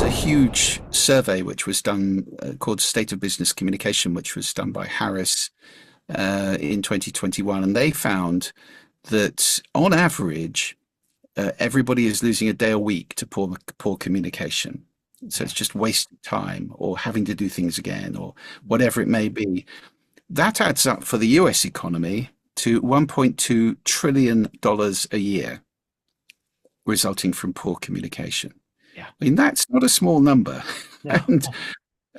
a huge survey which was done called State of Business Communication, which was done by Harris in 2021, and they found that on average, everybody is losing a day a week to poor communication. So it's just wasted time or having to do things again or whatever it may be. That adds up for the US economy to $1.2 trillion a year, resulting from poor communication. Yeah. I mean, that's not a small number. No.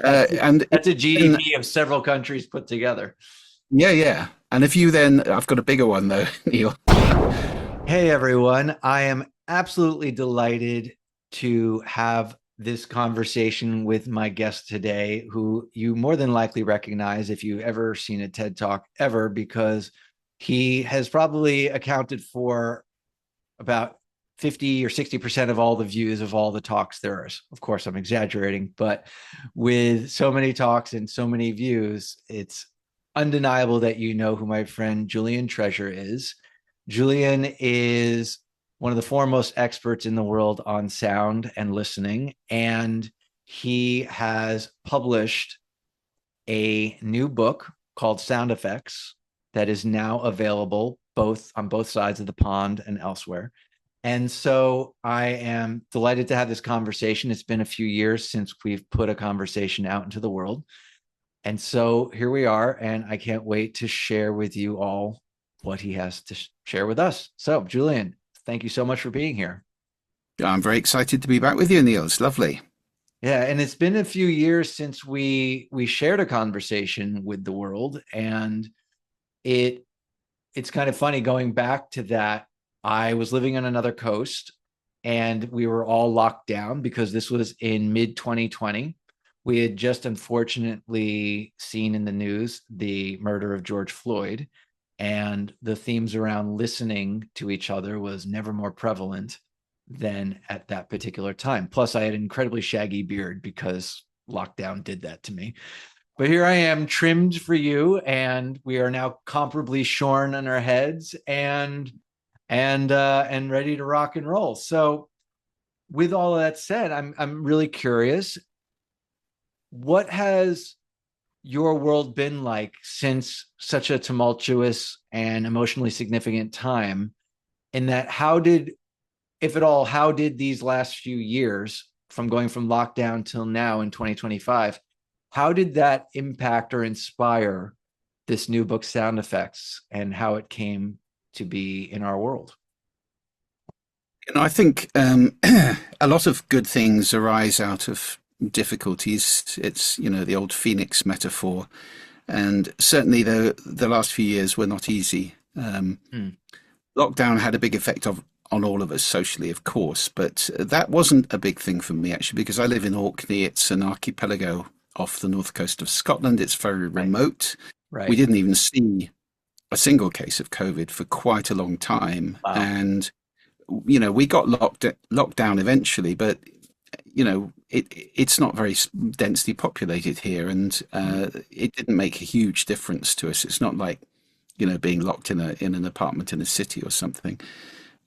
and That's a GDP of several countries put together. yeah, yeah. And if you then, I've got a bigger one though, Neil. Hey, everyone. I am absolutely delighted to have this conversation with my guest today, who you more than likely recognize if you've ever seen a TED Talk ever, because he has probably accounted for about 50 or 60% of all the views of all the talks there is. Of course, I'm exaggerating, but with so many talks and so many views, it's undeniable that you know who my friend Julian Treasure is. Julian is one of the foremost experts in the world on sound and listening, and he has published a new book called Sound Effects that is now available both on both sides of the pond and elsewhere. And so I am delighted to have this conversation. It's been a few years since we've put a conversation out into the world. And so here we are, and I can't wait to share with you all what he has to share with us. So, Julian, thank you so much for being here. I'm very excited to be back with you, Neil. It's lovely. Yeah, and it's been a few years since we shared a conversation with the world, and it's kind of funny going back to that. I was living on another coast, and we were all locked down because this was in mid 2020. We had just unfortunately seen in the news the murder of George Floyd, and the themes around listening to each other was never more prevalent than at that particular time. Plus, I had an incredibly shaggy beard because lockdown did that to me. But here I am, trimmed for you, and we are now comparably shorn on our heads and ready to rock and roll. So, with all of that said, I'm really curious. What has your world been like since such a tumultuous and emotionally significant time? In that, if at all, how did these last few years, from going from lockdown till now in 2025, how did that impact or inspire this new book, Sound Effects, and how it came to be in our world? I think a lot of good things arise out of difficulties. It's, the old phoenix metaphor. And certainly the last few years were not easy. Lockdown had a big effect on all of us socially, of course, but that wasn't a big thing for me, actually, because I live in Orkney. It's an archipelago off the north coast of Scotland. It's very remote. Right. We didn't even see a single case of COVID for quite a long time. Wow. And, we got locked down eventually, but it's not very densely populated here, and it didn't make a huge difference to us. It's not like being locked in an apartment in a city or something.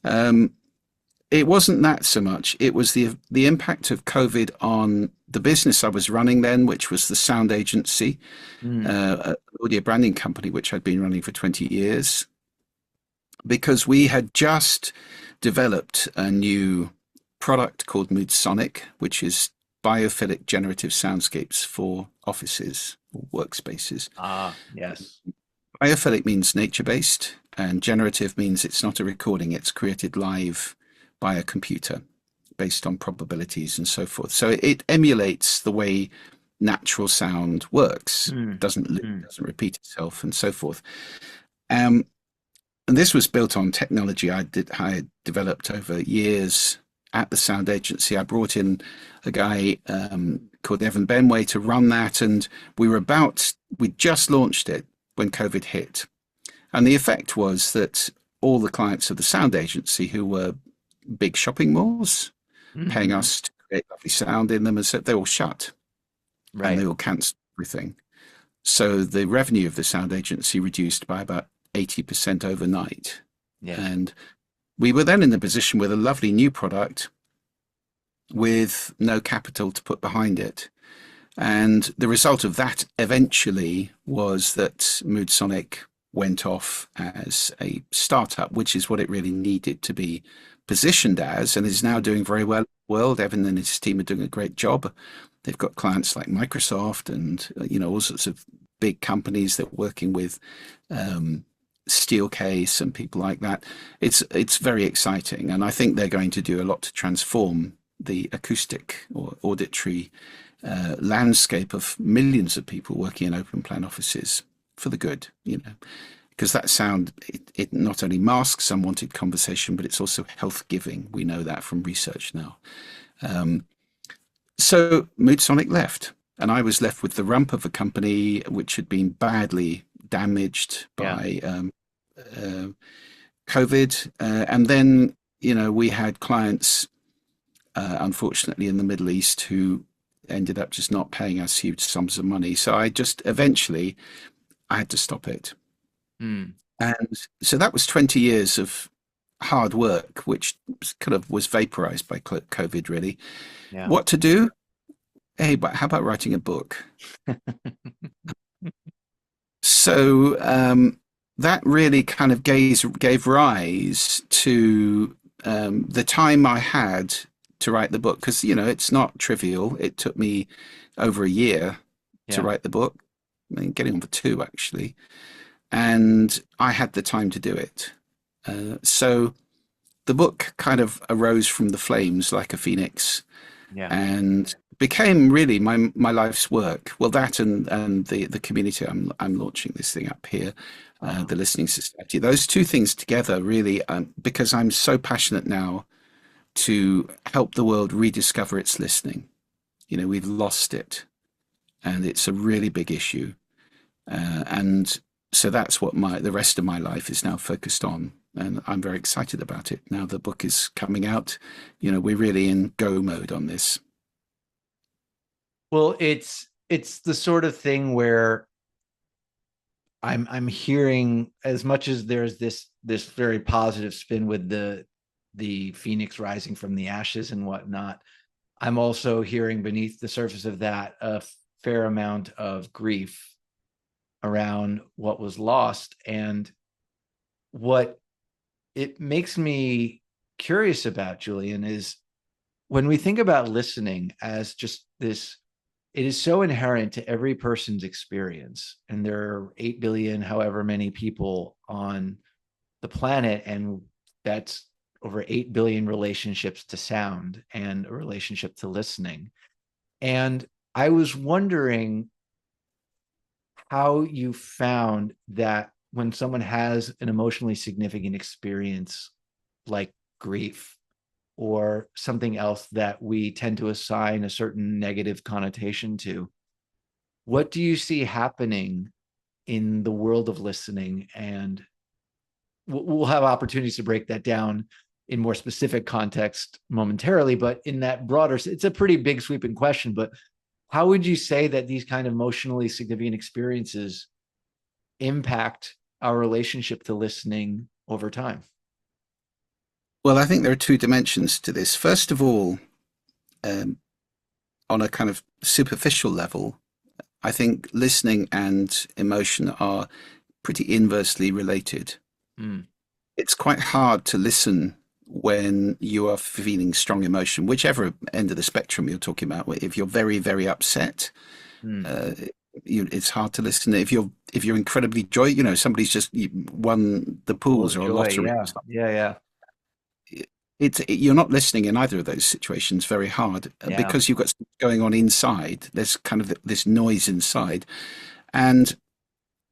It wasn't that so much. It was the impact of COVID on the business I was running then, which was the sound agency, an audio branding company, which I'd been running for 20 years, because we had just developed a new product called Moodsonic, which is biophilic generative soundscapes for offices or workspaces. Yes. Biophilic means nature-based, and generative means it's not a recording, it's created live by a computer based on probabilities and so forth. So it emulates the way natural sound works, doesn't repeat itself and so forth. And this was built on technology I had developed over years at the sound agency. I brought in a guy called Evan Benway to run that, and we just launched it when COVID hit. And the effect was that all the clients of the sound agency, who were big shopping malls, paying us to create lovely sound in them, and so they all shut. Right. And they all cancelled everything. So the revenue of the sound agency reduced by about 80% overnight. Yeah. And we were then in the position with a lovely new product, with no capital to put behind it. And the result of that eventually was that MoodSonic went off as a startup, which is what it really needed to be positioned as, and is now doing very well in the world. Evan and his team are doing a great job. They've got clients like Microsoft and all sorts of big companies that are working with Steelcase and people like that. It's very exciting, and I think they're going to do a lot to transform the acoustic or auditory landscape of millions of people working in open plan offices for the good, because that sound, it not only masks unwanted conversation, but it's also health giving. We know that from research now. So MoodSonic left, and I was left with the rump of a company which had been badly damaged by COVID. And then, we had clients, unfortunately, in the Middle East who ended up just not paying us huge sums of money. So eventually, I had to stop it. Mm. And so that was 20 years of hard work, which kind of was vaporized by COVID, really. Yeah. What to do? Hey, but how about writing a book? So that really kind of gave rise to the time I had to write the book, because it's not trivial. It took me over a year to write the book. I mean, getting on for 2 actually, and I had the time to do it. So the book kind of arose from the flames like a phoenix, and became really my life's work. Well, that and the community I'm launching this thing up here, the Listening Society. Those 2 things together really, because I'm so passionate now to help the world rediscover its listening. We've lost it, and it's a really big issue. And so that's what the rest of my life is now focused on. And I'm very excited about it. Now the book is coming out, we're really in go mode on this. Well, it's the sort of thing where I'm hearing, as much as there's this very positive spin with the phoenix rising from the ashes and whatnot, I'm also hearing beneath the surface of that a fair amount of grief around what was lost. And what it makes me curious about, Julian, is when we think about listening as just this, it is so inherent to every person's experience. And there are 8 billion, however many people on the planet, and that's over 8 billion relationships to sound and a relationship to listening. And I was wondering how you found that when someone has an emotionally significant experience like grief or something else that we tend to assign a certain negative connotation to, what do you see happening in the world of listening? And we'll have opportunities to break that down in more specific context momentarily, but in that broader, it's a pretty big sweeping question, but how would you say that these kind of emotionally significant experiences impact our relationship to listening over time? Well, I think there are 2 dimensions to this. First of all, on a kind of superficial level, I think listening and emotion are pretty inversely related. Mm. It's quite hard to listen when you are feeling strong emotion, whichever end of the spectrum you're talking about. If you're very, very upset, it's hard to listen. If you're incredibly somebody's just won the pools or a lottery. Yeah. You're not listening in either of those situations very hard, because you've got something going on inside. There's kind of this noise inside. And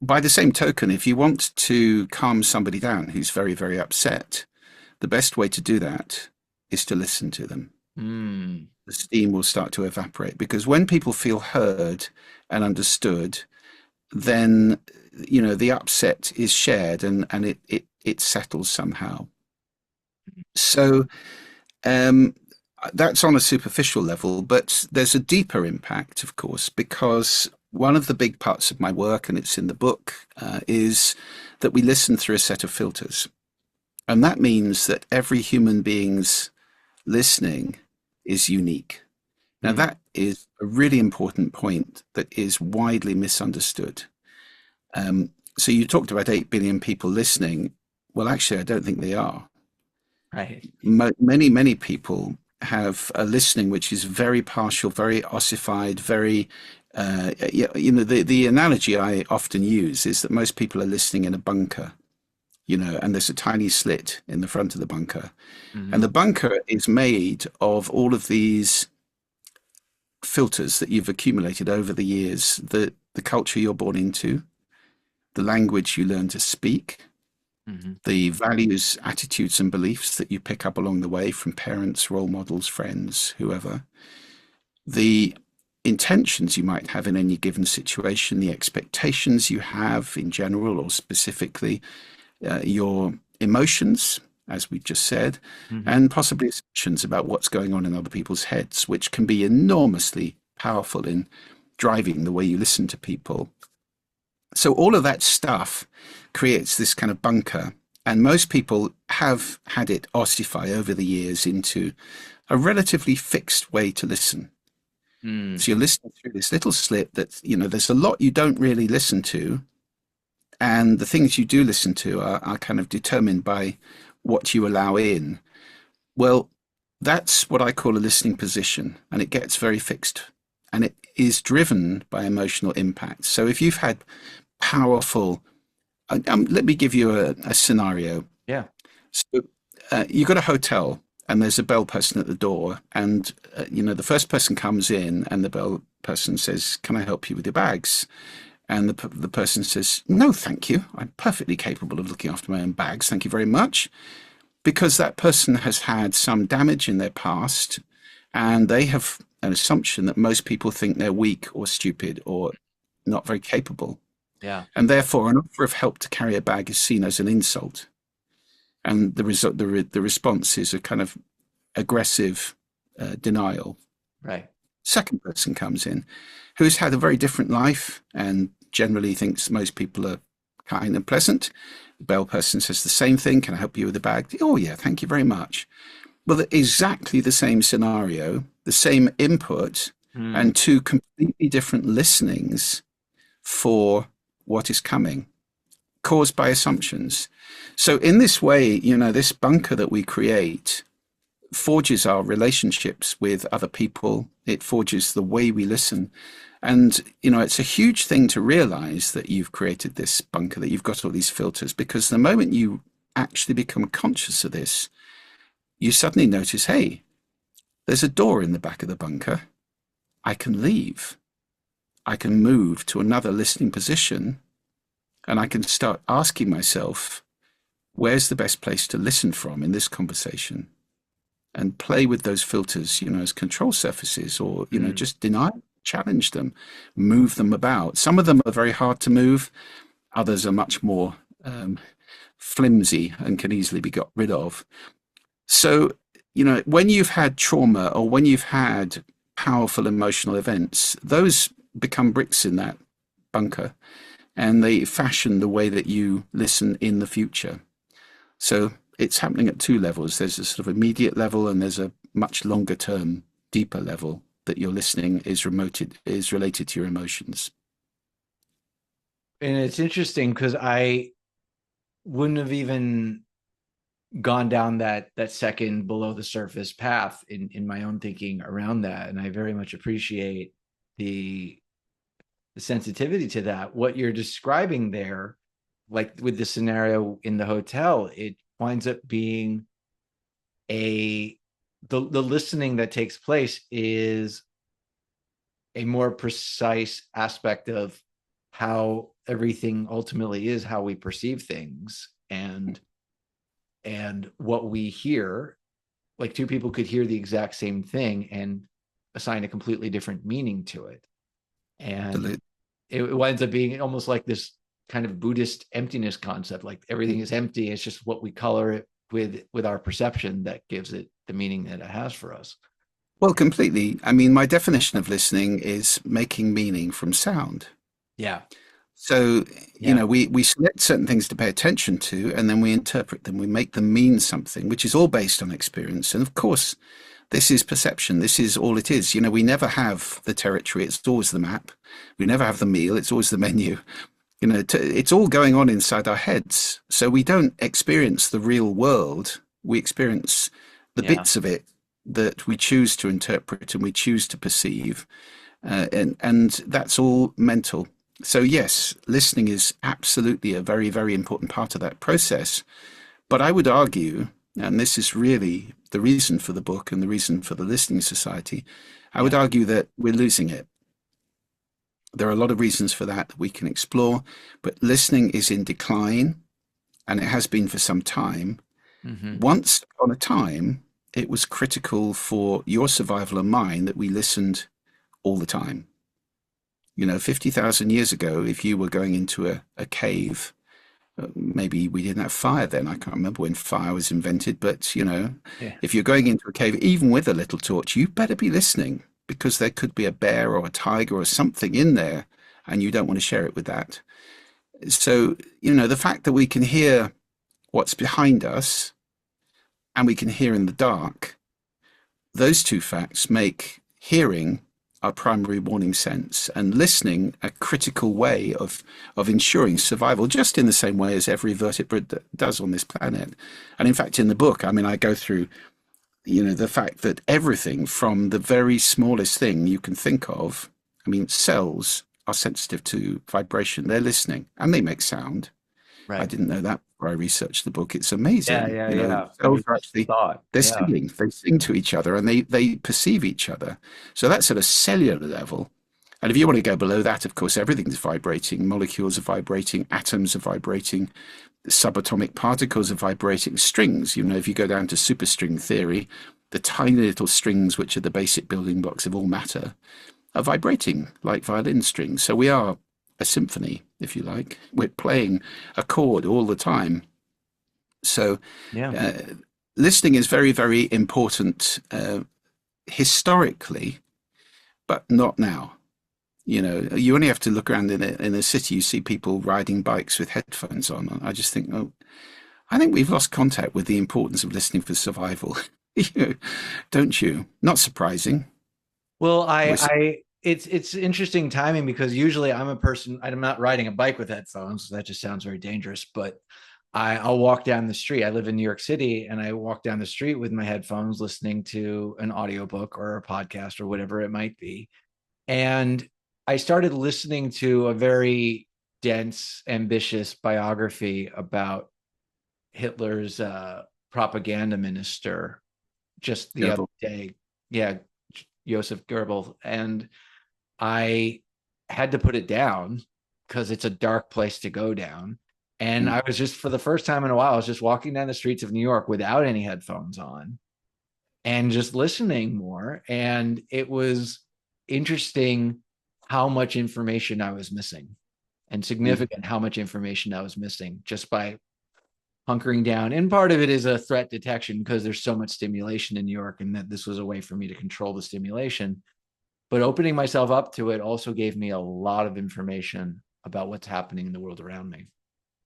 by the same token, if you want to calm somebody down who's very, very upset, the best way to do that is to listen to them. The steam will start to evaporate, because when people feel heard and understood, then the upset is shared, and it settles somehow. So that's on a superficial level, but there's a deeper impact, of course, because one of the big parts of my work, and it's in the book, is that we listen through a set of filters. And that means that every human being's listening is unique. Now, Mm, that is a really important point that is widely misunderstood. So you talked about 8 billion people listening. Well, actually, I don't think they are. right. Many people have a listening which is very partial, very ossified, very, the analogy I often use is that most people are listening in a bunker, and there's a tiny slit in the front of the bunker. And Hmm. the bunker is made of all of these filters that you've accumulated over the years, the culture you're born into, the language you learn to speak, Hmm. the values, attitudes, and beliefs that you pick up along the way from parents, role models, friends, whoever, the intentions you might have in any given situation, the expectations you have in general or specifically, your emotions, as we just said, Hmm. and possibly assumptions about what's going on in other people's heads, which can be enormously powerful in driving the way you listen to people. So all of that stuff creates this kind of bunker. And most people have had it ossify over the years into a relatively fixed way to listen. Mm, So you're listening through this little slit that, there's a lot you don't really listen to. And the things you do listen to are kind of determined by what you allow in. Well, that's what I call a listening position. And it gets very fixed. And it is driven by emotional impact. So if you've had powerful, let me give you a scenario. yeah. So you got a hotel and there's a bell person at the door, and the first person comes in and the bell person says, "Can I help you with your bags?" And the person says, "No, thank you. I'm perfectly capable of looking after my own bags. Thank you very much." Because that person has had some damage in their past, and they have an assumption that most people think they're weak or stupid or not very capable. Yeah. And therefore, an offer of help to carry a bag is seen as an insult. And the response is a kind of aggressive denial. Right. Second person comes in who's had a very different life and generally thinks most people are kind and pleasant. The bell person says the same thing. "Can I help you with the bag?" "Oh, yeah, thank you very much." Well, exactly the same scenario, the same input, Mm, and two completely different listenings for what is coming, caused by assumptions. So, in this way, this bunker that we create forges our relationships with other people. It forges the way we listen. And, it's a huge thing to realize that you've created this bunker, that you've got all these filters, because the moment you actually become conscious of this, you suddenly notice, hey, there's a door in the back of the bunker. I can leave. I can move to another listening position, and I can start asking myself, where's the best place to listen from in this conversation? And play with those filters, as control surfaces, or, mm. just deny, challenge them, move them about. Some of them are very hard to move. Others are much more flimsy and can easily be got rid of. So, when you've had trauma or when you've had powerful emotional events, those become bricks in that bunker and they fashion the way that you listen in the future. So it's happening at two levels. There's a sort of immediate level and there's a much longer term, deeper level that your listening is related to your emotions. And it's interesting because I wouldn't have even gone down that second below the surface path in my own thinking around that. And I very much appreciate the the sensitivity to that. What you're describing there, like with the scenario in the hotel, it winds up being a the listening that takes place is a more precise aspect of how everything ultimately is, how we perceive things, and what we hear. Like two people could hear the exact same thing and assign a completely different meaning to it, and it winds up being almost like this kind of Buddhist emptiness concept. Like everything is empty. It's just what we color it with our perception that gives it the meaning that it has for us. Well, completely. I mean, my definition of listening is making meaning from sound. Yeah. So, Yeah. we select certain things to pay attention to, and then we interpret them. We make them mean something, which is all based on experience. And of course, This is perception. This is all it is. You know, we never have the territory. It's always the map. We never have the meal. It's always the menu. You know, it's all going on inside our heads. So we don't experience the real world. We experience the Yeah. bits of it that we choose to interpret and we choose to perceive. And that's all mental. So yes, listening is absolutely a very, very important part of that process. But I would argue, and this is really the reason for the book and the reason for the Listening Society, I would Yeah. argue that we're losing it. There are a lot of reasons for that we can explore, but listening is in decline, and it has been for some time. Hmm. Once upon a time, it was critical for your survival and mine that we listened all the time. You know, 50,000 years ago, if you were going into a cave, maybe we didn't have fire then. I can't remember when fire was invented, but you know, Yeah. if you're going into a cave, even with a little torch, you better be listening because there could be a bear or a tiger or something in there, and you don't want to share it with that. So, you know, the fact that we can hear what's behind us and we can hear in the dark, those two facts make hearing our primary warning sense and listening a critical way of ensuring survival, just in the same way as every vertebrate does on this planet. And in fact, in the book, I mean, I go through, you know, the fact that everything from the very smallest thing you can think of, I mean, cells are sensitive to vibration. They're listening and they make sound. I Right. didn't know that before I researched the book. It's Yeah. amazing. Yeah. You know, Yeah. Never cells are actually, thought. they're Yeah. singing. They sing to each other and they perceive each other. So that's at a cellular level. And if you want to go below that, of course, everything's vibrating. Molecules are vibrating, atoms are vibrating, subatomic particles are vibrating, strings. You know, if you go down to superstring theory, the tiny little strings, which are the basic building blocks of all matter, are vibrating like violin strings. So we are a symphony, if you like. We're playing a chord all the time. So Yeah. uh, listening is very, very important historically, but not now. You know, you only have to look around in a city, you see people riding bikes with headphones on. I just think, oh, I think we've lost contact with the importance of listening for survival. You know, don't you? Not surprising. Well, We're, it's interesting timing because usually I'm a person, I'm not riding a bike with headphones. That just sounds very dangerous, but I'll walk down the street. I live in New York City and I walk down the street with my headphones listening to an audiobook or a podcast or whatever it might be. And I started listening to a very dense, ambitious biography about Hitler's propaganda minister just the other day. Yeah, Joseph Goebbels. And I had to put it down because it's a dark place to go down. And mm, I was just, for the first time in a while, I was just walking down the streets of New York without any headphones on and just listening more. And it was interesting how much information I was missing and mm. significant how much information I was missing just by hunkering down. And part of it is a threat detection because there's so much stimulation in New York, and that this was a way for me to control the stimulation. But opening myself up to it also gave me a lot of information about what's happening in the world around me.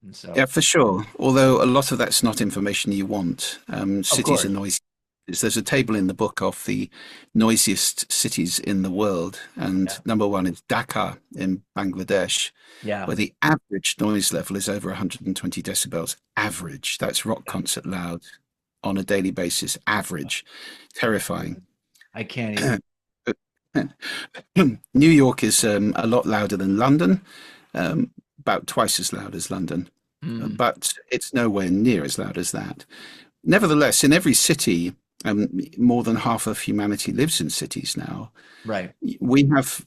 And Yeah, so, for sure. Although a lot of that's not information you want. of Cities are course, noisy. There's a table in the book of the noisiest cities in the world, and yeah, number one is Dhaka in Bangladesh, yeah, where the average noise level is over 120 decibels. Average. That's rock yeah. concert loud on a daily basis. Average. Terrifying. I can't even. New York is a lot louder than London, about twice as loud as London, Mm, but it's nowhere near as loud as that. Nevertheless, in every city, more than half of humanity lives in cities now. right. We have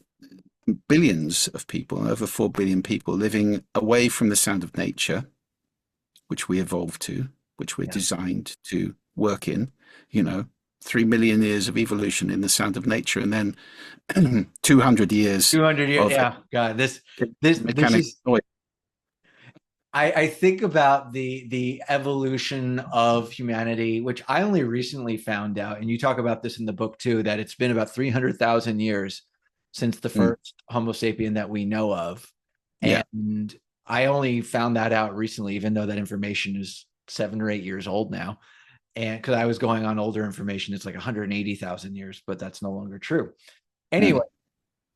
billions of people, over 4 billion people, living away from the sound of nature, which we evolved to, which we're Yeah. designed to work in. You know, 3 million years of evolution in the sound of nature, and then 200 years 200 years. of Yeah. God, this mechanical is, noise. I think about the evolution of humanity, which I only recently found out, and you talk about this in the book too, that it's been about 300,000 years since the Mm, first Homo sapien that we know of. yeah. And I only found that out recently, even though that information is 7 or 8 years old now. And because I was going on older information, it's like 180,000 years, but that's no longer true. Anyway, Mm.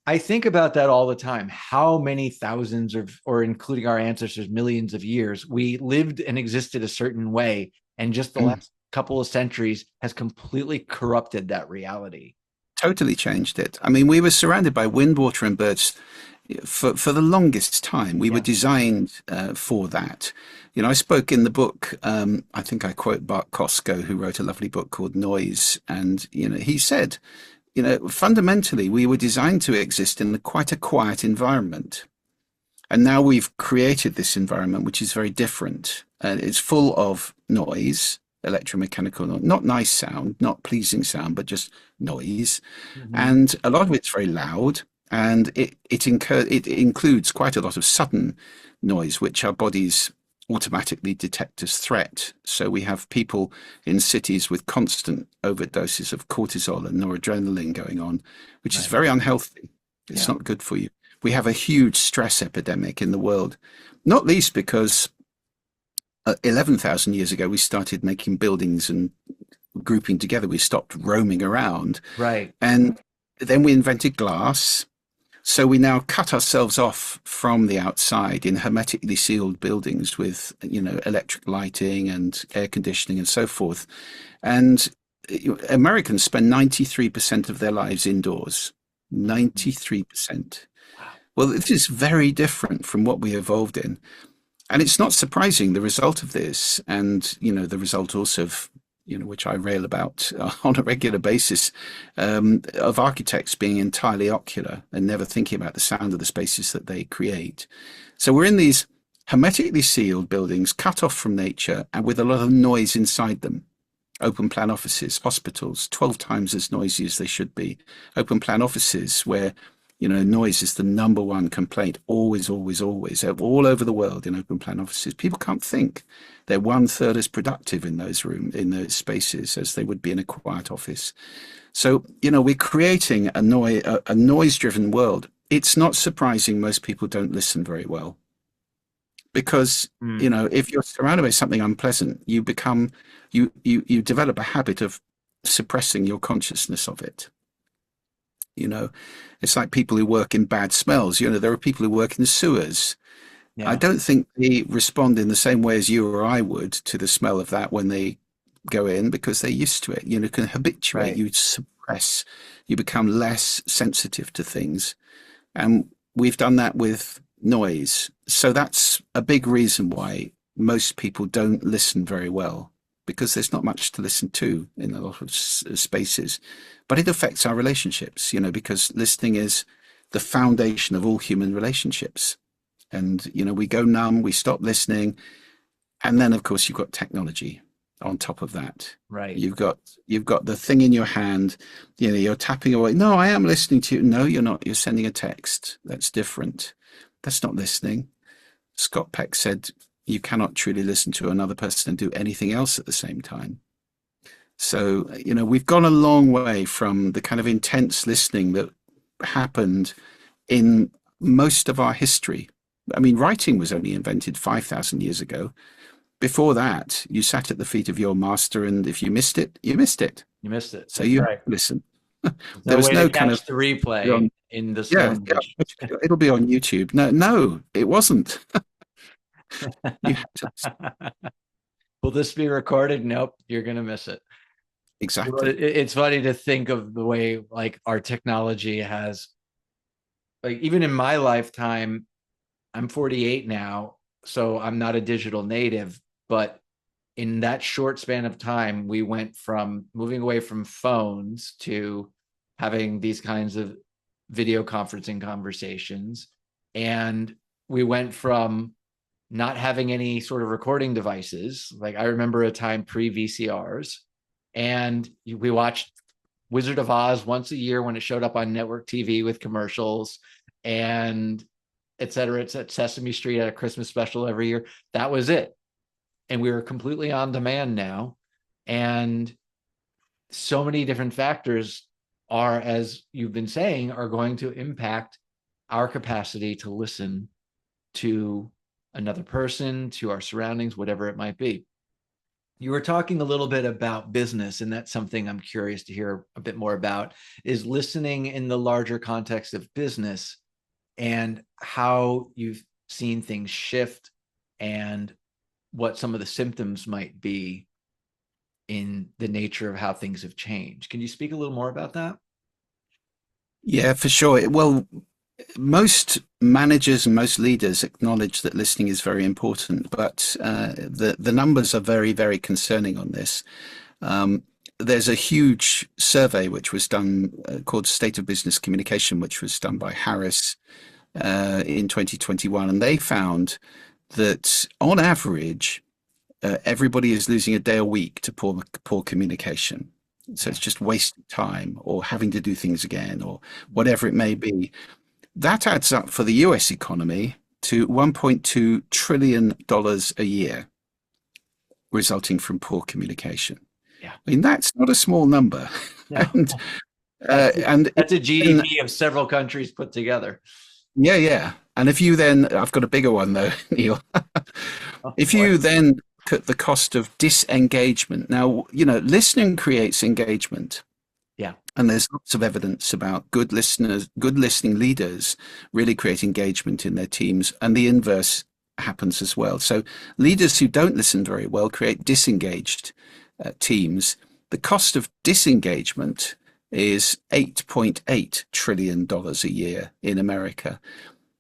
I think about that all the time. How many thousands of, or including our ancestors, millions of years, we lived and existed a certain way. And just the Mm. last couple of centuries has completely corrupted that reality. Totally changed it. I mean, we were surrounded by wind, water, and birds for the longest time. We were Yeah. designed for that. I spoke in the book. I think I quote Bart Costco, who wrote a lovely book called Noise, and he said, fundamentally, we were designed to exist in quite a quiet environment. And now we've created this environment, which is very different. It's full of noise, electromechanical, not nice sound, not pleasing sound, but just noise. Mhm. And a lot of it's very loud. And it includes quite a lot of sudden noise, which our bodies automatically detect as threat. So we have people in cities with constant overdoses of cortisol and noradrenaline going on, which is Right. very unhealthy. It's Yeah. not good for you. We have a huge stress epidemic in the world, not least because 11,000 years ago we started making buildings and grouping together. We stopped roaming around, Right. and then we invented glass. So we now cut ourselves off from the outside in hermetically sealed buildings with, electric lighting and air conditioning and so forth. And Americans spend 93% of their lives indoors. 93%. Wow. Well, this is very different from what we evolved in. And it's not surprising the result of this, and the result also of which I rail about on a regular basis, of architects being entirely ocular and never thinking about the sound of the spaces that they create. So we're in these hermetically sealed buildings, cut off from nature, and with a lot of noise inside them. Open plan offices, hospitals, 12 times as noisy as they should be. Open plan offices where noise is the number one complaint, always, always, always, all over the world in open plan offices. People can't think. They're one third as productive in in those spaces as they would be in a quiet office. So, we're creating a noise-driven world. It's not surprising most people don't listen very well because, Mm. if you're surrounded by something unpleasant, you develop a habit of suppressing your consciousness of it. You know, it's like people who work in bad smells. There are people who work in sewers. I Yeah. don't think they respond in the same way as you or I would to the smell of that when they go in because they're used to it. Can habituate, Right. you suppress, you become less sensitive to things. And we've done that with noise. So that's a big reason why most people don't listen very well because there's not much to listen to in a lot of spaces. But it affects our relationships, because listening is the foundation of all human relationships. And, we go numb, we stop listening. And then, of course, you've got technology on top of that. Right. You've got the thing in your hand, you're tapping away. No, I am listening to you. No, you're not. You're sending a text. That's different. That's not listening. Scott Peck said you cannot truly listen to another person and do anything else at the same time. So, we've gone a long way from the kind of intense listening that happened in most of our history. I mean, writing was only invented 5,000 years ago. Before that, you sat at the feet of your master, and if you missed it, you missed it. You missed it. So That's you have right. to listen. There's There no was way to no kind of catch the replay on, in the yeah, stone yeah, age. it'll be on YouTube. No, no, it wasn't. You had to listen. Will this be recorded? Nope, you're gonna miss it. Exactly. It's funny to think of the way like our technology has, like even in my lifetime, I'm 48 now, so I'm not a digital native, but in that short span of time, we went from moving away from phones to having these kinds of video conferencing conversations. And we went from not having any sort of recording devices. Like I remember a time pre VCRs, and we watched Wizard of Oz once a year when it showed up on network TV with commercials, and et cetera. It's at Sesame Street at a Christmas special every year. That was it. And we were completely on demand now. And so many different factors are, as you've been saying, are going to impact our capacity to listen to another person, to our surroundings, whatever it might be. You were talking a little bit about business, and that's something I'm curious to hear a bit more about, is listening in the larger context of business and how you've seen things shift and what some of the symptoms might be in the nature of how things have changed. Can you speak a little more about that? Yeah, for sure. Well, most managers and most leaders acknowledge that listening is very important, but the numbers are very, very concerning on this. Um, there's a huge survey which was done called State of Business Communication, which was done by Harris in 2021, and they found that on average, everybody is losing a day a week to poor communication. So Yeah. it's just wasting time or having to do things again or whatever it may be. That adds up for the US economy to $1.2 trillion a year, resulting from poor communication. Yeah. I mean, that's not a small number. No. and That's and that's a then, GDP of several countries put together. yeah, yeah. And if you then, I've got a bigger one though, Neil. Oh If boy. you then cut the cost of disengagement, now, listening creates engagement. Yeah. And there's lots of evidence about good listeners, good listening leaders really create engagement in their teams, and the inverse happens as well. So leaders who don't listen very well create disengaged teams. The cost of disengagement is $8.8 trillion a year in America.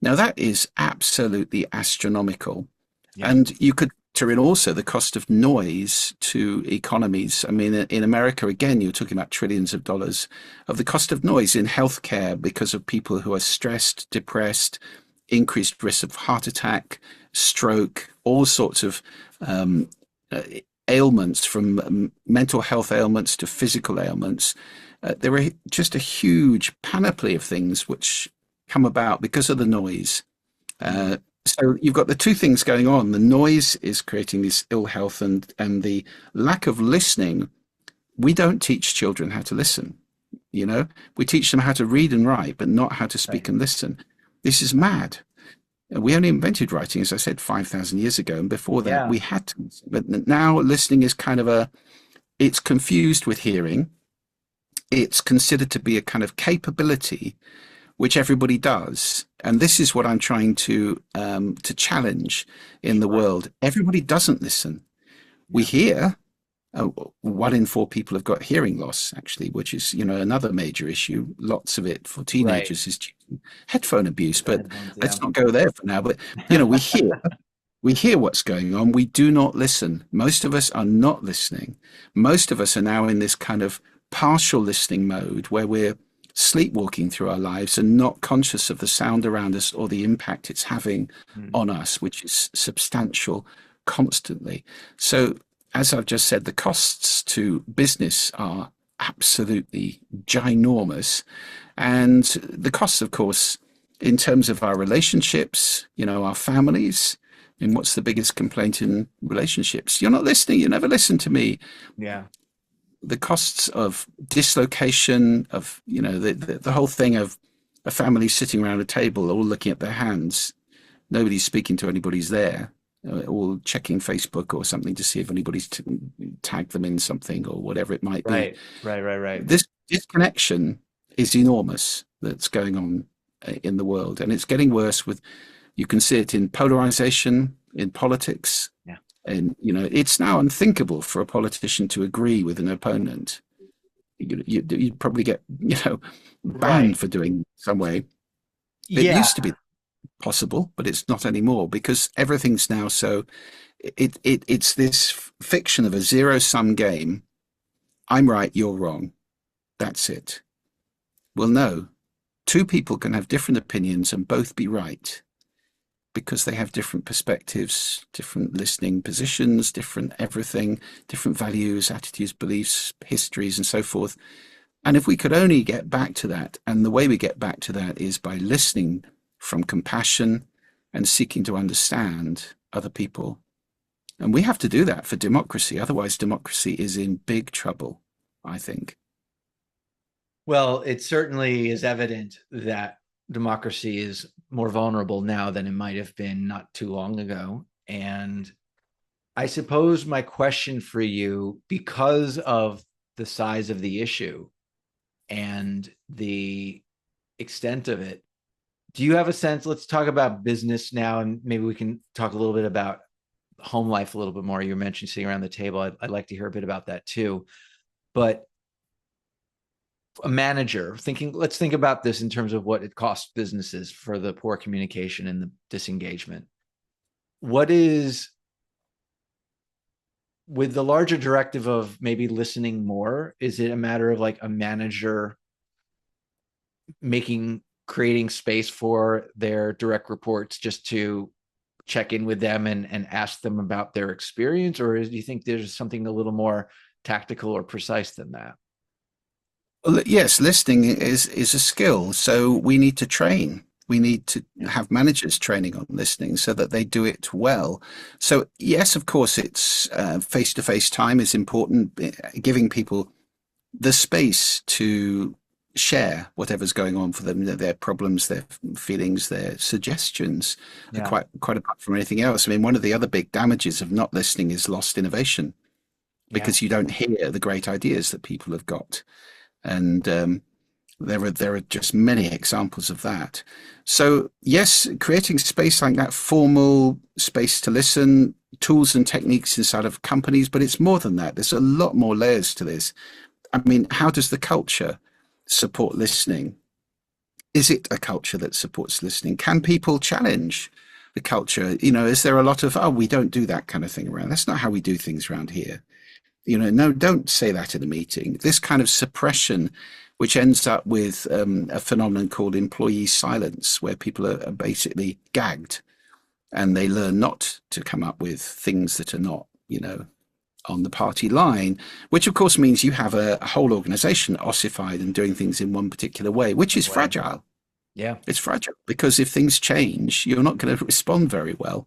Now that is absolutely astronomical. Yeah. And you could factor in also the cost of noise to economies. I mean, in America, again, you're talking about trillions of dollars of the cost of noise in healthcare because of people who are stressed, depressed, increased risk of heart attack, stroke, all sorts of um, uh, ailments, from mental health ailments to physical ailments. There are just a huge panoply of things which come about because of the noise. Mhm. So you've got the two things going on. The noise is creating this ill health, and the lack of listening. We don't teach children how to listen. You know, we teach them how to read and write, but not how to Right. speak and listen. This is mad. We only invented writing, as I said, 5,000 years ago, and before that Yeah. we had to listen. But now listening is kind of it's confused with hearing. It's considered to be a kind of capability which everybody does. And this is what I'm trying to challenge in the Sure. world. Everybody doesn't listen. We Yeah. hear. Uh, 1 in 4 people have got hearing loss, actually, which is another major issue. Lots of it for Right. teenagers is due to headphone abuse. But Headphones. Yeah. let's not go there for now. But we hear what's going on. We do not listen. Most of us are not listening. Most of us are now in this kind of partial listening mode where we're sleepwalking through our lives and not conscious of the sound around us or the impact it's having Mm. on us, which is substantial constantly. So, as I've just said, the costs to business are absolutely ginormous. And the costs, of course, in terms of our relationships, our families. And what's the biggest complaint in relationships? You're not listening. You never listen to me. Yeah. The costs of dislocation, of the whole thing of a family sitting around a table, all looking at their hands. Nobody's speaking to anybody's there. All checking Facebook or something to see if anybody's tagged them in something or whatever it might be. Right. Right. Right. Right. This disconnection is enormous that's going on in the world, and it's getting worse. You can see it in polarization in politics, Yeah. and it's now unthinkable for a politician to agree with an opponent. You'd probably get Right. banned for doing some way. It Yeah. used to be possible, but it's not anymore because everything's now so. It's this fiction of a zero sum game. I'm right, you're wrong. That's it. Well, no. Two people can have different opinions and both be right because they have different perspectives, different listening positions, different everything, different values, attitudes, beliefs, histories, and so forth. And if we could only get back to that, and the way we get back to that is by listening from compassion and seeking to understand other people. And we have to do that for democracy. Otherwise, democracy is in big trouble, I think. Well, it certainly is evident that democracy is more vulnerable now than it might have been not too long ago. And I suppose my question for you, because of the size of the issue and the extent of it, do you have a sense? Let's talk about business now, and maybe we can talk a little bit about home life a little bit more. You mentioned sitting around the table. I'd like to hear a bit about that too. But a manager thinking, let's think about this in terms of what it costs businesses for the poor communication and the disengagement. What is, with the larger directive of maybe listening more, is it a matter of like a manager creating space for their direct reports just to check in with them and ask them about their experience? Or do you think there's something a little more tactical or precise than that? Well, yes, listening is a skill, so we need to train. We need to have managers training on listening so that they do it well. So yes, of course, it's face-to-face time is important, giving people the space to share whatever's going on for them, their problems, their feelings, their suggestions, are Yeah. quite apart from anything else. I mean, one of the other big damages of not listening is lost innovation Yeah. because you don't hear the great ideas that people have got. And there are just many examples of that. So yes, creating space like that, formal space to listen, tools and techniques inside of companies, but it's more than that. There's a lot more layers to this. I mean, how does the culture support listening? Is it a culture that supports listening? Can people challenge the culture? You know, is there a lot of, oh, we don't do that kind of thing around? That's not how we do things around here. You know, no, don't say that in a meeting. This kind of suppression, which ends up with a phenomenon called employee silence, where people are basically gagged and they learn not to come up with things that are not, you know, on the party line, which of course means you have a whole organization ossified and doing things in one particular way, which is Way. fragile. Yeah. It's fragile because if things change, you're not going to respond very well.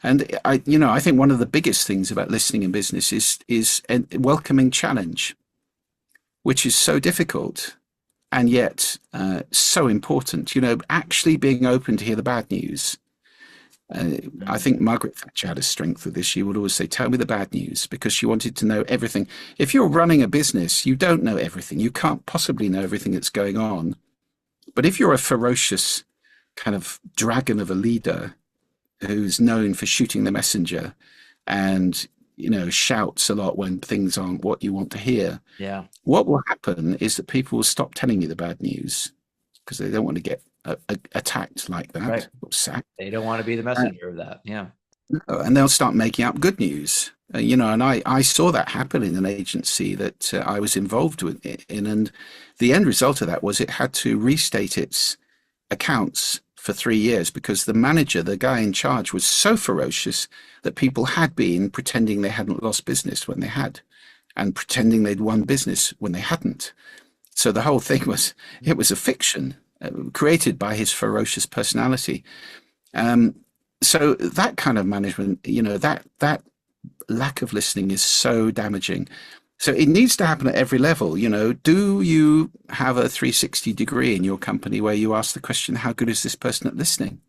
And I think one of the biggest things about listening in business is a welcoming challenge, which is so difficult and yet so important. You know, actually being open to hear the bad news. I think Margaret Thatcher had a strength with this. She would always say, "Tell me the bad news," because she wanted to know everything. If you're running a business, you don't know everything. You can't possibly know everything that's going on. But if you're a ferocious kind of dragon of a leader who's known for shooting the messenger and, you know, shouts a lot when things aren't what you want to hear, Yeah. what will happen is that people will stop telling you the bad news because they don't want to get attacked like Right. that or sacked. They don't want to be the messenger of that. Yeah. And they'll start making up good news. And I saw that happen in an agency that I was involved in, and the end result of that was it had to restate its accounts for 3 years because the manager, the guy in charge, was so ferocious that people had been pretending they hadn't lost business when they had, and pretending they'd won business when they hadn't. So the whole thing was a fiction created by his ferocious personality. Um, so that kind of management, that lack of listening is so damaging. So it needs to happen at every level. Do you have a 360 degree in your company where you ask the question, how good is this person at listening?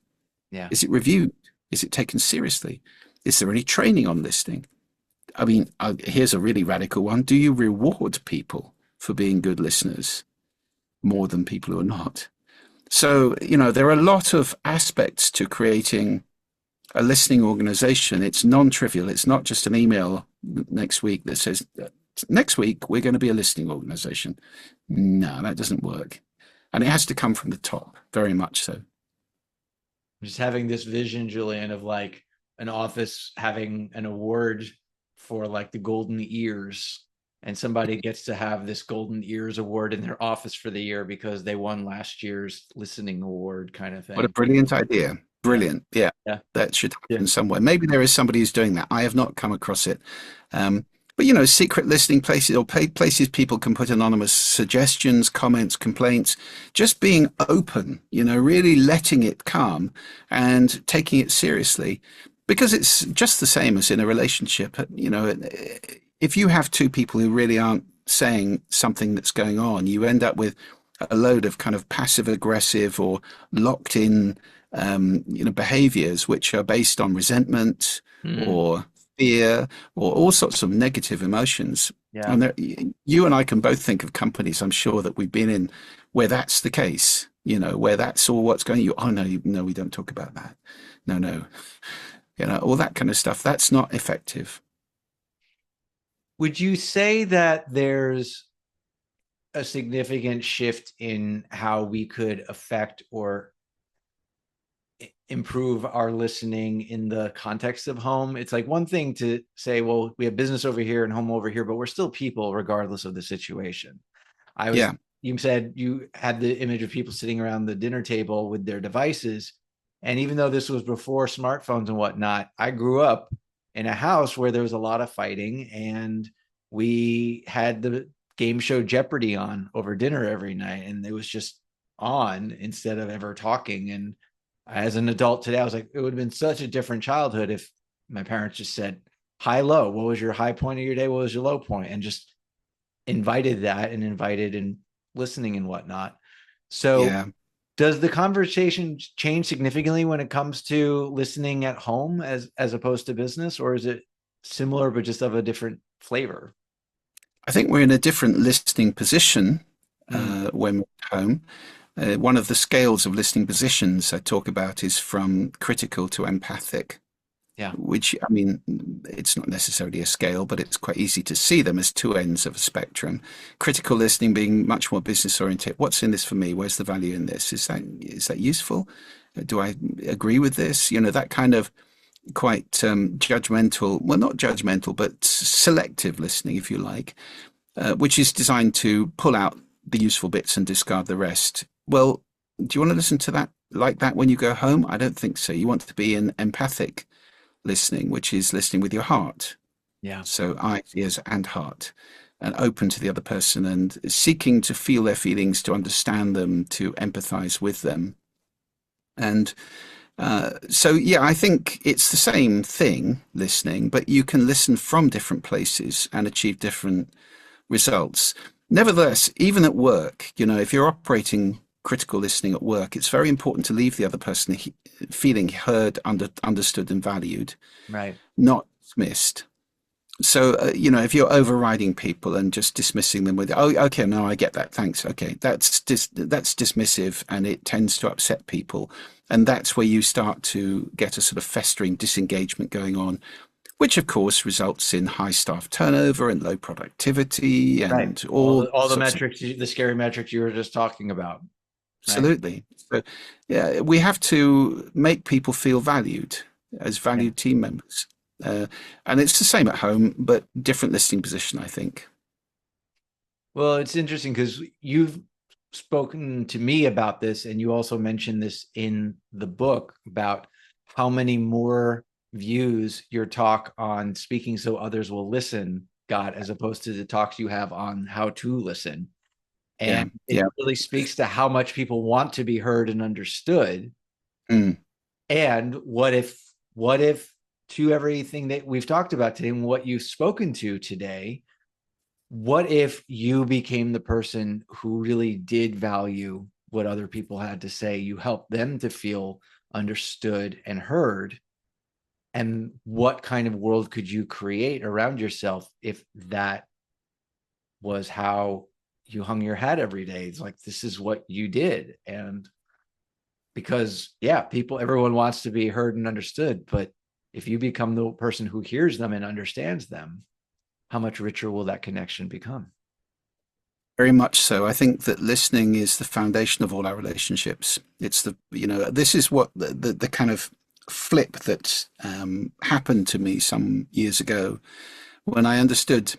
Yeah. Is it reviewed? Is it taken seriously? Is there any training on listening? I mean, here's a really radical one. Do you reward people for being good listeners more than people who are not? So, there are a lot of aspects to creating a listening organization. It's non-trivial. It's not just an email next week that says, next week, we're going to be a listening organization. No, that doesn't work. And it has to come from the top, very much so. Just having this vision, Julian, of like an office having an award for like the golden ears, and somebody gets to have this golden ears award in their office for the year because they won last year's listening award, kind of What a thing. brilliant idea. Yeah. Brilliant. Yeah, Yeah. that should Yeah. happen somewhere. Maybe there is somebody who's doing that. I have not come across it. But, secret listening places or places people can put anonymous suggestions, comments, complaints, just being open, really letting it come and taking it seriously. Because it's just the same as in a relationship. If you have two people who really aren't saying something that's going on, you end up with a load of kind of passive aggressive or locked in behaviors which are based on resentment Hmm. or fear, or all sorts of negative emotions. Yeah. And you and I can both think of companies, I'm sure, that we've been in where that's the case, where that's all what's going. Oh, no, no, we don't talk about that. No, no. All that kind of stuff. That's not effective. Would you say that there's a significant shift in how we could affect or improve our listening in the context of home? It's like one thing to say, well, we have business over here and home over here, but we're still people regardless of the situation. I was, Yeah. you said you had the image of people sitting around the dinner table with their devices. And even though this was before smartphones and whatnot, I grew up in a house where there was a lot of fighting, and we had the game show Jeopardy on over dinner every night. And it was just on instead of ever talking. And as an adult today, I was like, it would have been such a different childhood if my parents just said, high, low. What was your high point of your day? What was your low point? And just invited that and invited and listening and whatnot. So Yeah. does the conversation change significantly when it comes to listening at home as opposed to business, or is it similar but just of a different flavor? I think we're in a different listening position Mm, when we're at home. One of the scales of listening positions I talk about is from critical to empathic, yeah. which, I mean, it's not necessarily a scale, but it's quite easy to see them as two ends of a spectrum. Critical listening being much more business oriented. What's in this for me? Where's the value in this? Is that useful? Do I agree with this? That kind of quite judgmental, well, not judgmental, but selective listening, if you like, which is designed to pull out the useful bits and discard the rest. Well, do you want to listen to that like that when you go home? I don't think so. You want to be in empathic listening, which is listening with your heart. Yeah. So eyes, ears, and heart, and open to the other person and seeking to feel their feelings, to understand them, to empathize with them. And so, yeah, I think it's the same thing, listening, but you can listen from different places and achieve different results. Nevertheless, even at work, if you're operating critical listening at work, it's very important to leave the other person feeling heard, understood, and valued, Right. not dismissed. So, if you're overriding people and just dismissing them with, oh, okay, no, I get that, thanks. Okay, that's dismissive, and it tends to upset people. And that's where you start to get a sort of festering disengagement going on, which of course results in high staff turnover and low productivity Right. and All all the all the sorts of. metrics, the scary metrics you were just talking about. Right. Absolutely. So, yeah, we have to make people feel valued as Yeah. valued team members. Uh, and it's the same at home, but different listening position, I think. Well, it's interesting because you've spoken to me about this, and you also mentioned this in the book about how many more views your talk on speaking so others will listen got as opposed to the talks you have on how to listen. Yeah. And it Yeah. really speaks to how much people want to be heard and understood. Mm. And what if to everything that we've talked about today and what you've spoken to today, what if you became the person who really did value what other people had to say? You helped them to feel understood and heard. And what kind of world could you create around yourself if that was how you hung your hat every day? It's like, this is what you did. And because, yeah, everyone wants to be heard and understood. But if you become the person who hears them and understands them, how much richer will that connection become? Very much so. I think that listening is the foundation of all our relationships. This is what the kind of flip that happened to me some years ago when I understood,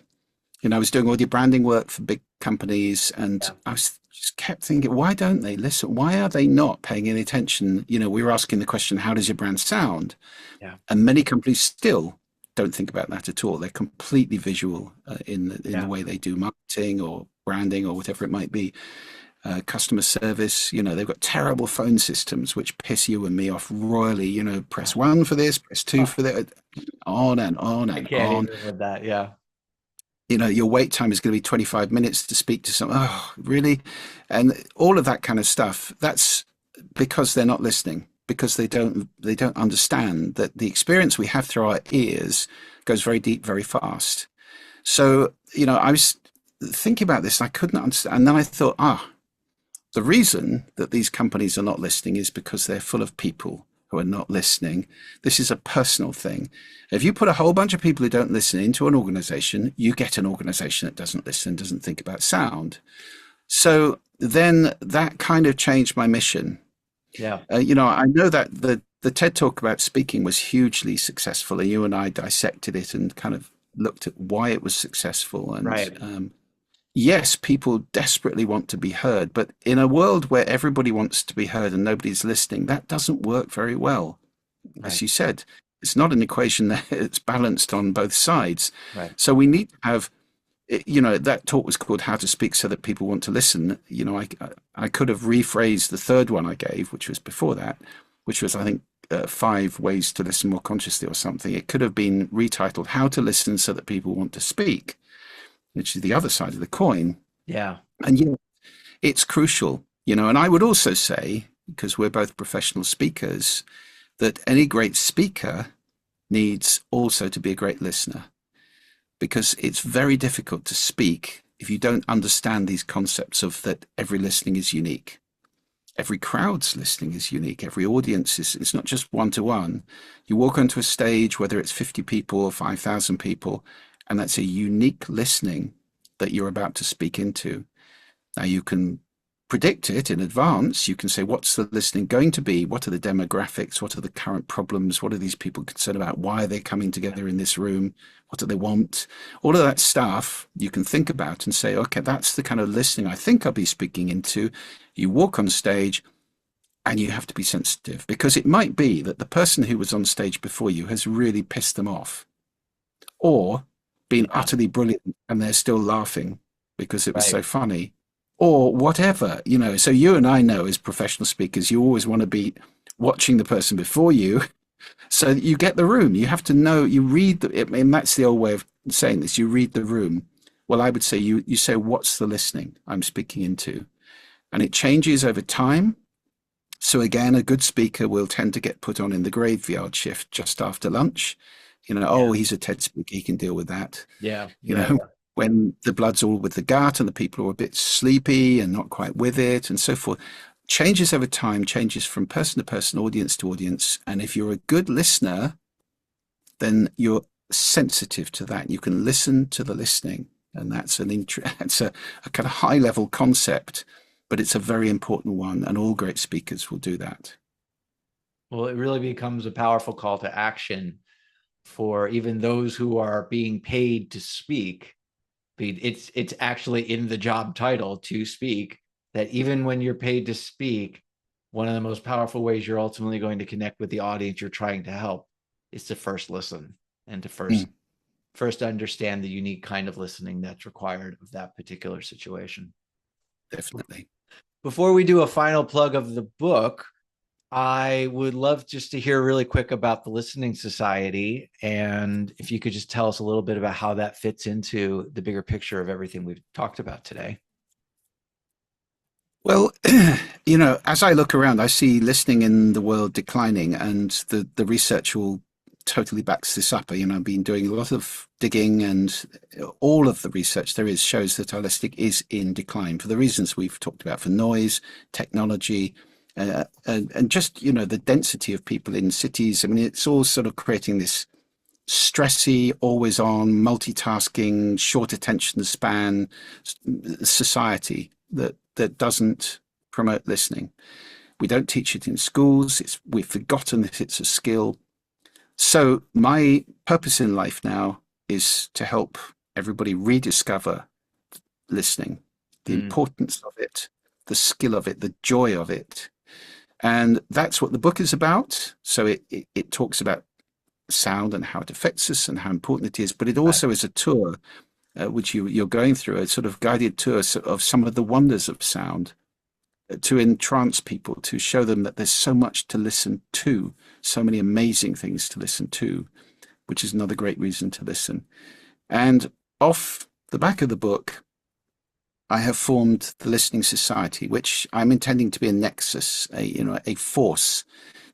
I was doing audio branding work for big companies, and Yeah. I was just kept thinking, why don't they listen? Why are they not paying any attention? We were asking the question, how does your brand sound? Yeah. And many companies still don't think about that at all. They're completely visual in the Yeah. way they do marketing or branding or whatever it might be. Customer service, they've got terrible phone systems which piss you and me off royally. Press one for this, press two for that, on and on I and can't on. even with that. Yeah. Your wait time is going to be 25 minutes to speak to someone. Oh, really? And all of that kind of stuff. That's because they're not listening. because they don't understand that the experience we have through our ears goes very deep, very fast. So, I was thinking about this, and I couldn't understand. And then I thought, the reason that these companies are not listening is because they're full of people who are not listening. This is a personal thing. If you put a whole bunch of people who don't listen into an organization, you get an organization that doesn't listen, doesn't think about sound. So then that kind of changed my mission. Yeah. I know that the TED Talk about speaking was hugely successful, and you and I dissected it and kind of looked at why it was successful. And Right. yes, people desperately want to be heard, but in a world where everybody wants to be heard and nobody's listening, that doesn't work very well. As Right. you said, it's not an equation that it's balanced on both sides. Right. So we need to have, that talk was called How to Speak So That People Want to Listen. I could have rephrased the third one I gave, which was before that, which was, I think, 5 ways to listen more consciously or something. It could have been retitled How to Listen So That People Want to Speak, which is the other side of the coin. Yeah. And it's crucial, and I would also say, because we're both professional speakers, that any great speaker needs also to be a great listener, because it's very difficult to speak if you don't understand these concepts of that every listening is unique. Every crowd's listening is unique. Every audience is, it's not just one to one. You walk onto a stage, whether it's 50 people or 5,000 people, and that's a unique listening that you're about to speak into. Now you can predict it in advance. You can say, what's the listening going to be? What are the demographics? What are the current problems? What are these people concerned about? Why are they coming together in this room? What do they want? All of that stuff you can think about and say, okay, that's the kind of listening I think I'll be speaking into. You walk on stage and you have to be sensitive, because it might be that the person who was on stage before you has really pissed them off, or been Yeah. utterly brilliant and they're still laughing because it was Right. so funny, or whatever. So you and I know, as professional speakers, you always want to be watching the person before you so that you get the room. You have to know, you read and that's the old way of saying this, you read the room. Well, I would say you say, what's the listening I'm speaking into? And it changes over time. So again, a good speaker will tend to get put on in the graveyard shift just after lunch. Yeah. Oh, he's a TED speaker, he can deal with that. Yeah. you Yeah. know, when the blood's all with the gut and the people are a bit sleepy and not quite with it and so forth. Changes over time, changes from person to person, audience to audience. And if you're a good listener, then you're sensitive to that. You can listen to the listening. And that's that's a kind of high level concept, but it's a very important one. And all great speakers will do that. Well, it really becomes a powerful call to action for even those who are being paid to speak. It's actually in the job title to speak, that even when you're paid to speak, one of the most powerful ways you're ultimately going to connect with the audience you're trying to help is to first listen, and to Mm, first understand the unique kind of listening that's required of that particular situation. definitely. Before we do a final plug of the book, I would love just to hear really quick about the Listening Society, and if you could just tell us a little bit about how that fits into the bigger picture of everything we've talked about today. Well, as I look around, I see listening in the world declining, and the research all totally backs this up. I've been doing a lot of digging, and all of the research there is shows that our listening is in decline for the reasons we've talked about, for noise, technology, and just, the density of people in cities. I mean, it's all sort of creating this stressy, always on, multitasking, short attention span society that doesn't promote listening. We don't teach it in schools. We've forgotten that it's a skill. So my purpose in life now is to help everybody rediscover listening, the Mm, importance of it, the skill of it, the joy of it. And that's what the book is about. So it talks about sound and how it affects us and how important it is, but it right. also is a tour, which you're going through, a sort of guided tour of some of the wonders of sound, to entrance people, to show them that there's so much to listen to, so many amazing things to listen to, which is another great reason to listen. And off the back of the book, I have formed the Listening Society, which I'm intending to be a nexus, a force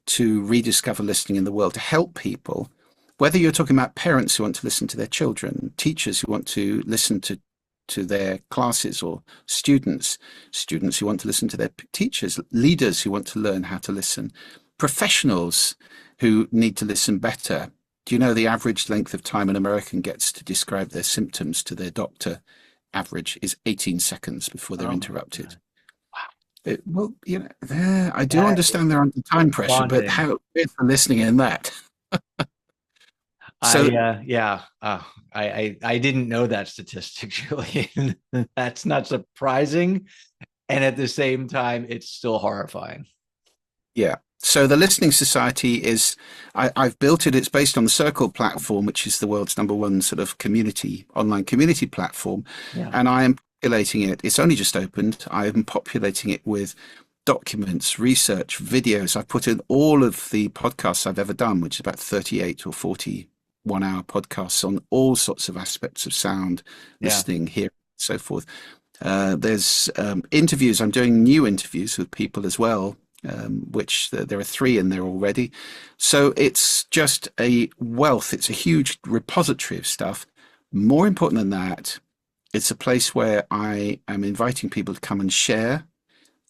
to rediscover listening in the world, to help people, whether you're talking about parents who want to listen to their children, teachers who want to listen to their classes, or students who want to listen to their teachers, leaders who want to learn how to listen, professionals who need to listen better. Do you know the average length of time an American gets to describe their symptoms to their doctor? Average is 18 seconds before they're Oh my interrupted. God. Well, I do That understand they're under time is pressure, but daunting. how is the listening in that? So Yeah, I didn't know that statistic, Julian. That's not surprising, and at the same time, it's still horrifying. yeah. So the Listening Society is, I've built it. It's based on the Circle platform, which is the world's #1 sort of online community platform. Yeah, And I am populating it. It's only just opened. I am populating it with documents, research, videos. I've put in all of the podcasts I've ever done, which is about 38 or 41-hour podcasts on all sorts of aspects of sound, yeah, listening, hearing, so forth. There's interviews. I'm doing new interviews with people as well, which there are 3 in there already. So it's just a wealth. It's a huge repository of stuff. More important than that, it's a place where I am inviting people to come and share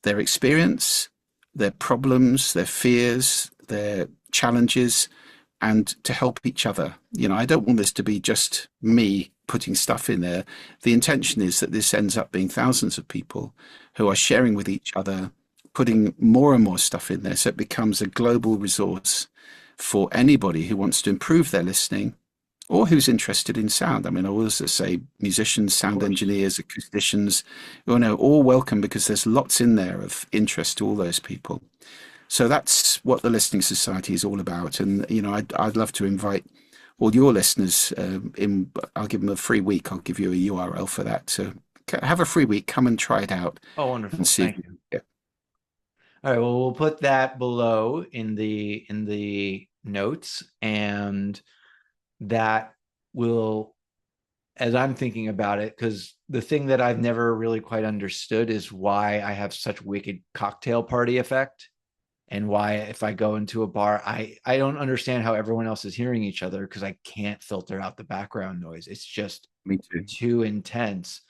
their experience, their problems, their fears, their challenges, and to help each other. I don't want this to be just me putting stuff in there. The intention is that this ends up being thousands of people who are sharing with each other, putting more and more stuff in there, so it becomes a global resource for anybody who wants to improve their listening or who's interested in sound. I mean, I will also say musicians, of sound course. engineers, acousticians, all welcome, because there's lots in there of interest to all those people. So that's what the Listening Society is all about. And, I'd love to invite all your listeners I'll give them a free week. I'll give you a URL for that. So have a free week, come and try it out Oh, and wonderful. see if Thank you, you. yeah, All right, well, we'll put that below in the notes, and that will, as I'm thinking about it, because the thing that I've never really quite understood is why I have such wicked cocktail party effect, and why if I go into a bar, I don't understand how everyone else is hearing each other, because I can't filter out the background noise. It's just me too. too intense.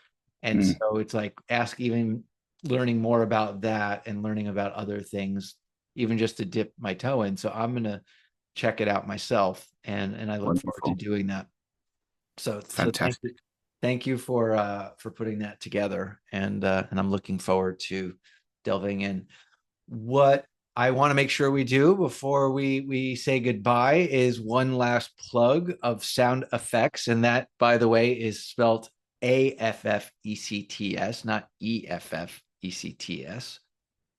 And Mm, so it's like even learning more about that and learning about other things, even just to dip my toe in. So I'm gonna check it out myself, and I look forward to wonderful. doing that. So Fantastic. thank you for putting that together, and I'm looking forward to delving in. What I want to make sure we do before we say goodbye is one last plug of sound effects, and that, by the way, is spelled AFFECTS, not EFFECTS.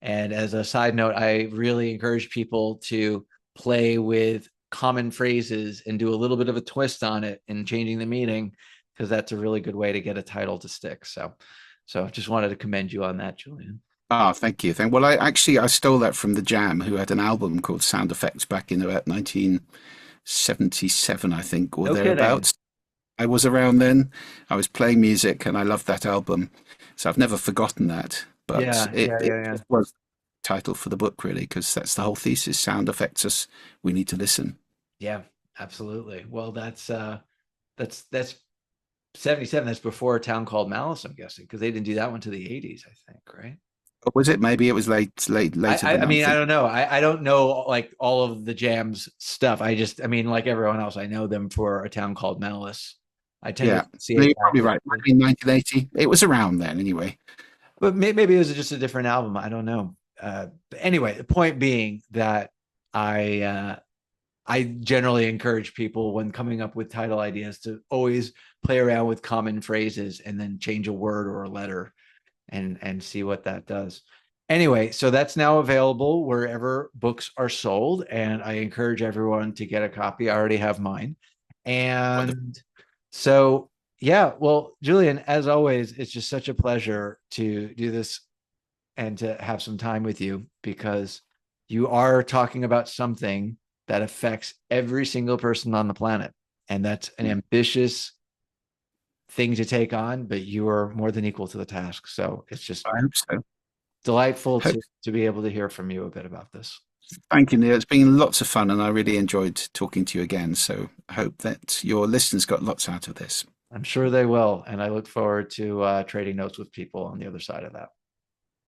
And as a side note, I really encourage people to play with common phrases and do a little bit of a twist on it and changing the meaning, because that's a really good way to get a title to stick. So just wanted to commend you on that, Julian. Ah, thank you. Well, I stole that from the Jam, who had an album called Sound Effects back in about 1977, I think, or No kidding. thereabouts. I was around then. I was playing music, and I loved that album, so I've never forgotten that. But Yeah, it, yeah, it yeah, yeah. just was the title for the book, really, because that's the whole thesis. Sound affects us. We need to listen. Yeah, absolutely. Well, that's 77. That's before A Town Called Malice, I'm guessing, because they didn't do that one to the 80s, I think, right? Or was it? Maybe it was later I than I I'm mean, I thinking. don't know. I don't know like all of the Jams stuff. I mean, like everyone else, I know them for A Town Called Malice. I tend to Yeah, see no, it you're that probably way right. Might too. be 1980. It was around then, anyway. But maybe it was just a different album. I don't know. But anyway, the point being that I generally encourage people when coming up with title ideas to always play around with common phrases and then change a word or a letter and see what that does. Anyway, so that's now available wherever books are sold, and I encourage everyone to get a copy. I already have mine. Wonderful. And so, yeah, well, Julian, as always, it's just such a pleasure to do this and to have some time with you, because you are talking about something that affects every single person on the planet. And that's an ambitious thing to take on, but you are more than equal to the task. So it's just I hope so. delightful Hope to be able to hear from you a bit about this. Thank you, Neil. It's been lots of fun, and I really enjoyed talking to you again. So I hope that your listeners got lots out of this. I'm sure they will. And I look forward to trading notes with people on the other side of that.